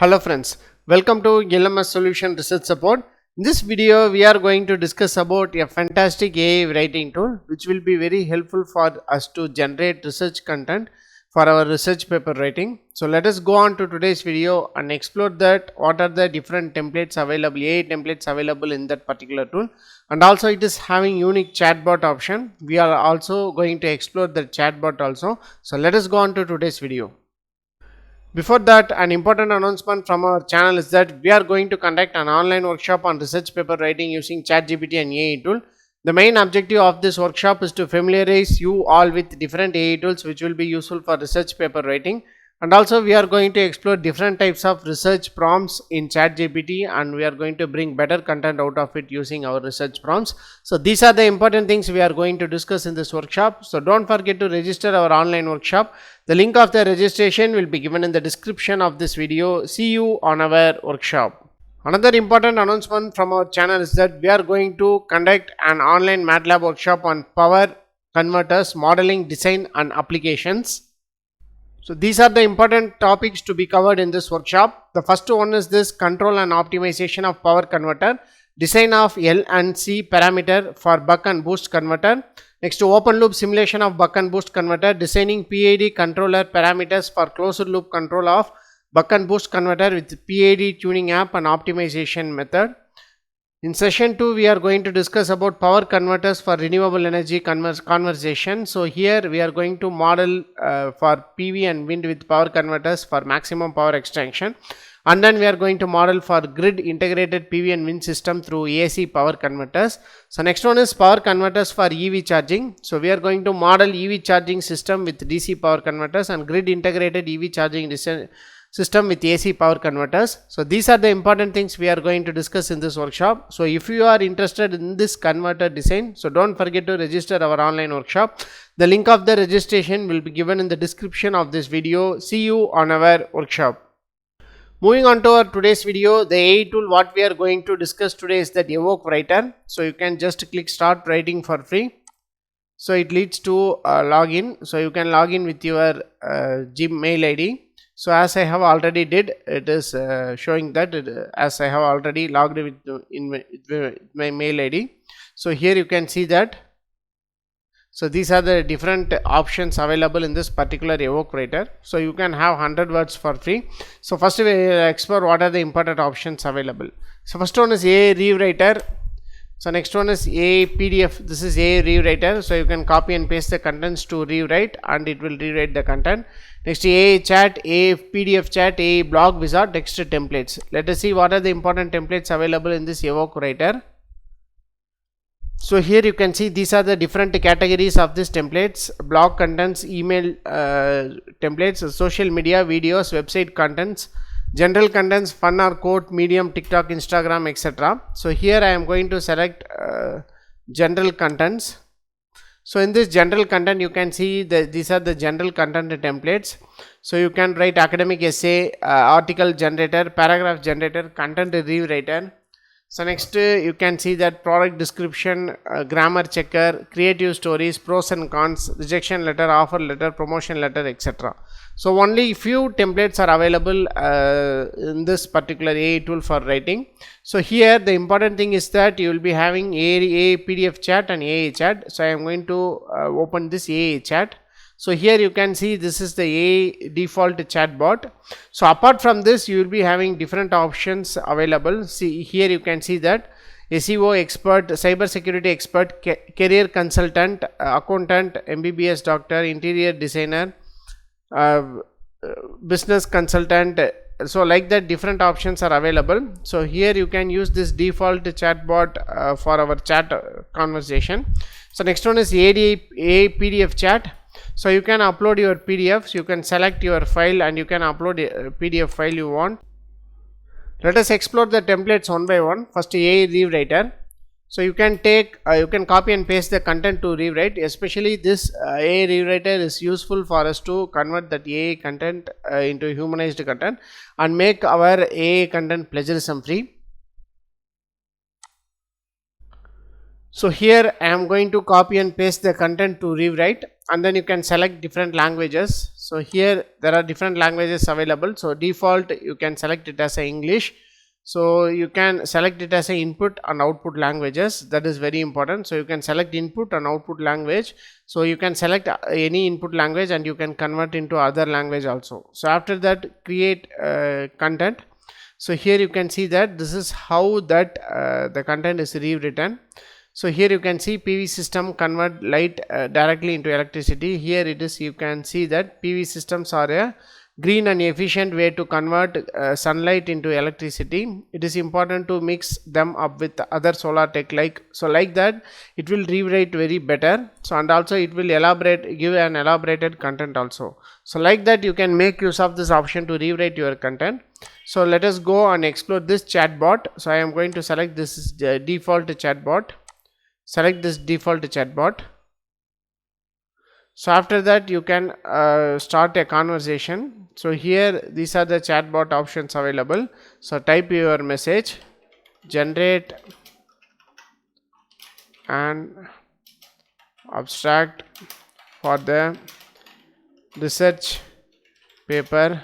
Hello friends, welcome to LMS Solution Research Support. In this video, we are going to discuss about a fantastic AI writing tool which will be very helpful for us to generate research content for our research paper writing. So let us go on to today's video and explore that what are the different templates available, AI templates available in that particular tool, and also it is having unique chatbot option. We are also going to explore the chatbot also. So let us go on to today's video. Before that, an important announcement from our channel is that we are going to conduct an online workshop on research paper writing using ChatGPT and AI tool. The main objective of this workshop is to familiarize you all with different AI tools which will be useful for research paper writing. And also we are going to explore different types of research prompts in ChatGPT, and we are going to bring better content out of it using our research prompts. So these are the important things we are going to discuss in this workshop. So don't forget to register our online workshop. The link of the registration will be given in the description of this video. See you on our workshop. Another important announcement from our channel is that we are going to conduct an online MATLAB workshop on power converters, modeling, design and applications. So these are the important topics to be covered in this workshop. The first one is this: control and optimization of power converter, design of L and C parameter for buck and boost converter. Next, open loop simulation of buck and boost converter, designing PID controller parameters for closed loop control of buck and boost converter with PID tuning app and optimization method. In session 2, we are going to discuss about power converters for renewable energy conversation. So here we are going to model for PV and wind with power converters for maximum power extraction, and then we are going to model for grid integrated PV and wind system through AC power converters. So next one is power converters for EV charging. So we are going to model EV charging system with DC power converters and grid integrated EV charging system with AC power converters. So these are the important things we are going to discuss in this workshop. So if you are interested in this converter design, so don't forget to register our online workshop. The link of the registration will be given in the description of this video. See you on our workshop. Moving on to our today's video, the AI tool what we are going to discuss today is that Evokewriter. So you can just click start writing for free. So it leads to login. So you can log in with your Gmail ID. So as I have already did, it is showing that as I have already logged with my mail ID. So here you can see that. So these are the different options available in this particular Evokewriter. So you can have 100 words for free. So first we will explore what are the important options available. So first one is AI Rewriter. So next one is AI PDF. This is AI Rewriter. So you can copy and paste the contents to rewrite and it will rewrite the content. Next, AI Chat, AI PDF Chat, AI Blog Wizard, text templates. Let us see what are the important templates available in this Evokewriter. So here you can see these are the different categories of these templates: blog contents, email templates, social media, videos, website contents, general contents, fun or quote, medium, TikTok, Instagram, etc. So here I am going to select general contents. So in this general content you can see that these are the general content templates. So you can write academic essay, article generator, paragraph generator, content rewriter. So next you can see that product description, grammar checker, creative stories, pros and cons, rejection letter, offer letter, promotion letter, etc. So only few templates are available in this particular AI tool for writing. So here the important thing is that you will be having AI PDF chat and AI chat. So I am going to open this AI chat. So here you can see this is the AI default chatbot. So apart from this you will be having different options available. See here you can see that SEO expert, cyber security expert, career consultant, accountant, MBBS doctor, interior designer, business consultant. So like that different options are available. So here you can use this default chatbot for our chat conversation. So next one is AI PDF chat. So you can upload your PDFs, you can select your file and you can upload a PDF file you want. Let us explore the templates one by one. First, AI Rewriter. So you can take, you can copy and paste the content to rewrite. Especially this AI Rewriter is useful for us to convert that AI content into humanized content and make our AI content plagiarism free. So here I am going to copy and paste the content to rewrite, and then you can select different languages. So here there are different languages available. So default you can select it as a English. So you can select it as a input and output languages. That is very important. So you can select input and output language. So you can select any input language and you can convert into other language also. So after that, create content. So here you can see that this is how that the content is rewritten. So here you can see PV system convert light directly into electricity. Here it is, you can see that PV systems are a green and efficient way to convert sunlight into electricity. It is important to mix them up with other solar tech, like that it will rewrite very better. So and also it will give an elaborated content also. So like that you can make use of this option to rewrite your content. So let us go and explore this chatbot. So I am going to select this default chatbot. Select this default chatbot. So after that you can start a conversation. So here these are the chatbot options available. So type your message, generate an abstract for the research paper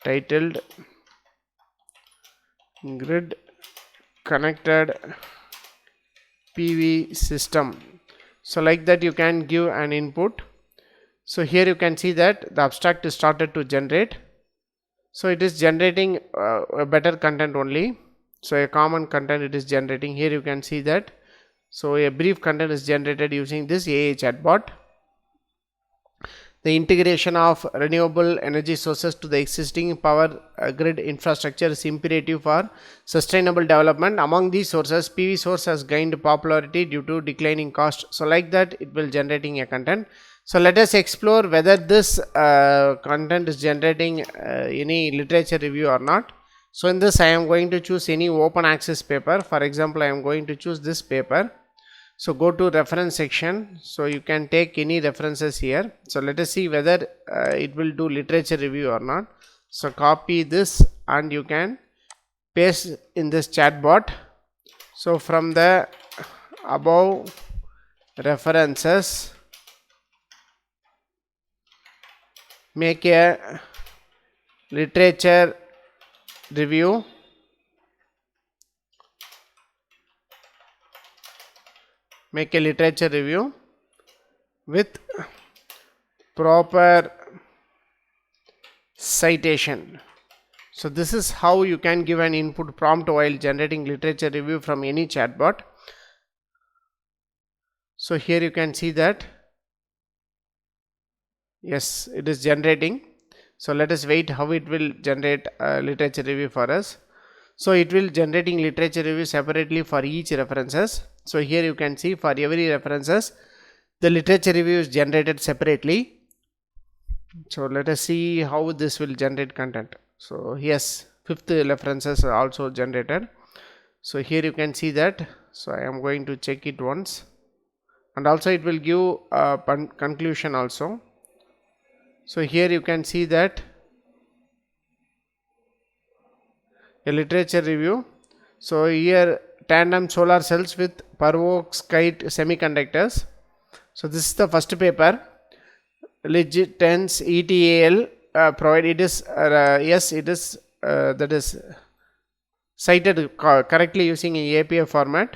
titled Grid Connected PV System. So like that you can give an input. So here you can see that the abstract is started to generate. So it is generating a better content only. So a common content it is generating. Here you can see that. So a brief content is generated using this AI chatbot. The integration of renewable energy sources to the existing power grid infrastructure is imperative for sustainable development. Among these sources, PV source has gained popularity due to declining cost. So like that it will generating a content. So let us explore whether this content is generating any literature review or not. So in this I am going to choose any open access paper. For example, I am going to choose this paper. So go to reference section. So you can take any references here. So let us see whether it will do literature review or not. So copy this and you can paste in this chatbot. So from the above references, make a literature review. Make a literature review with proper citation. So this is how you can give an input prompt while generating literature review from any chatbot. So here you can see that yes, it is generating. So let us wait how it will generate a literature review for us. So it will generating literature review separately for each references. So here you can see for every references the literature review is generated separately. So let us see how this will generate content. So yes, fifth references are also generated. So here you can see that. So I am going to check it once, and also it will give a conclusion also. So here you can see that a literature review. So here tandem solar cells with perovskite semiconductors. So this is the first paper. Legitens ETAL provide it is yes, it is that is cited correctly using an API format.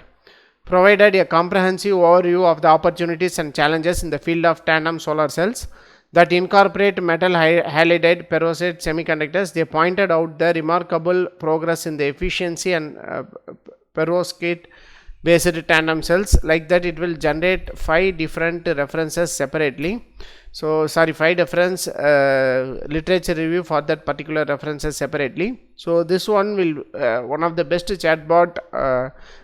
Provided a comprehensive overview of the opportunities and challenges in the field of tandem solar cells that incorporate metal halide perovskite semiconductors. They pointed out the remarkable progress in the efficiency and perovskite based tandem cells. Like that it will generate 5 different references separately. So 5 reference literature review for that particular references separately. So this one will one of the best chatbot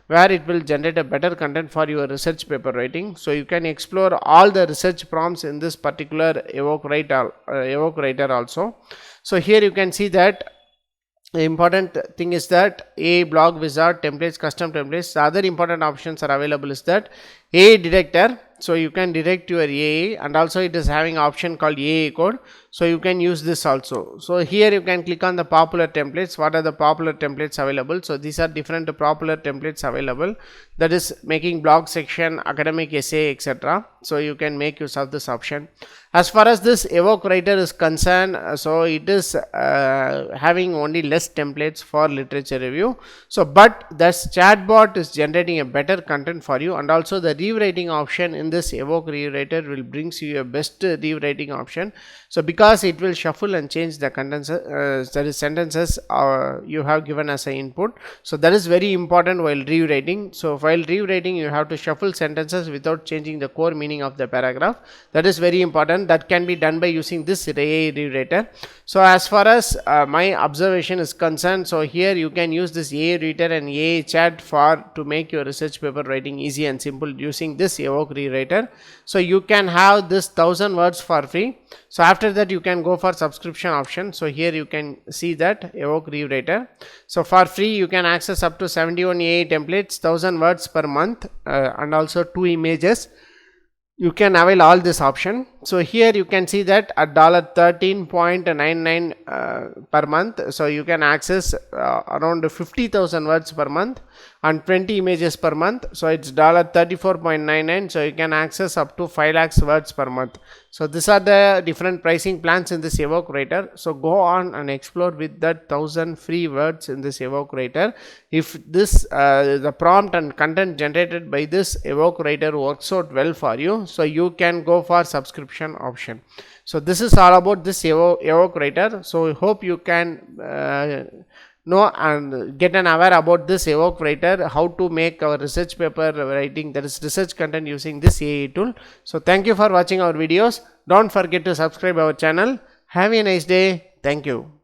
where it will generate a better content for your research paper writing. So you can explore all the research prompts in this particular Evokewriter also. So here you can see that the important thing is that a blog wizard templates, custom templates. The other important options are available is that a detector. so you can direct your AI, and also it is having option called AI code, so you can use this also. So here you can click on the popular templates. What are the popular templates available? So these are different popular templates available, that is making blog section, academic essay, etc. So you can make use of this option. As far as this Evokewriter is concerned, so it is having only less templates for literature review. So but this chatbot is generating a better content for you, and also the rewriting option in this Evokewriter will brings you a best rewriting option. So because it will shuffle and change the contents, that is sentences you have given as an input. So that is very important while rewriting. So while rewriting, you have to shuffle sentences without changing the core meaning of the paragraph. That is very important. That can be done by using this AI rewriter. So as far as my observation is concerned, so here you can use this AI reader and AI chat to make your research paper writing easy and simple using this Evokewriter. So you can have this 1000 words for free. So after that you can go for subscription option. So here you can see that Evokewriter. So for free you can access up to 71 AI templates, 1000 words per month, and also 2 images. You can avail all this option. So here you can see that at $13.99 per month, so you can access around 50,000 words per month and 20 images per month. So it's $34.99, so you can access up to 5 lakhs words per month. So these are the different pricing plans in this Evokewriter. So go on and explore with that 1000 free words in this Evokewriter. If this the prompt and content generated by this Evokewriter works out well for you, so you can go for subscription option. So this is all about this Evokewriter. So I hope you can know and get an aware about this Evokewriter, how to make our research paper writing, that is research content, using this AI tool. So thank you for watching our videos. Don't forget to subscribe our channel. Have a nice day. Thank you.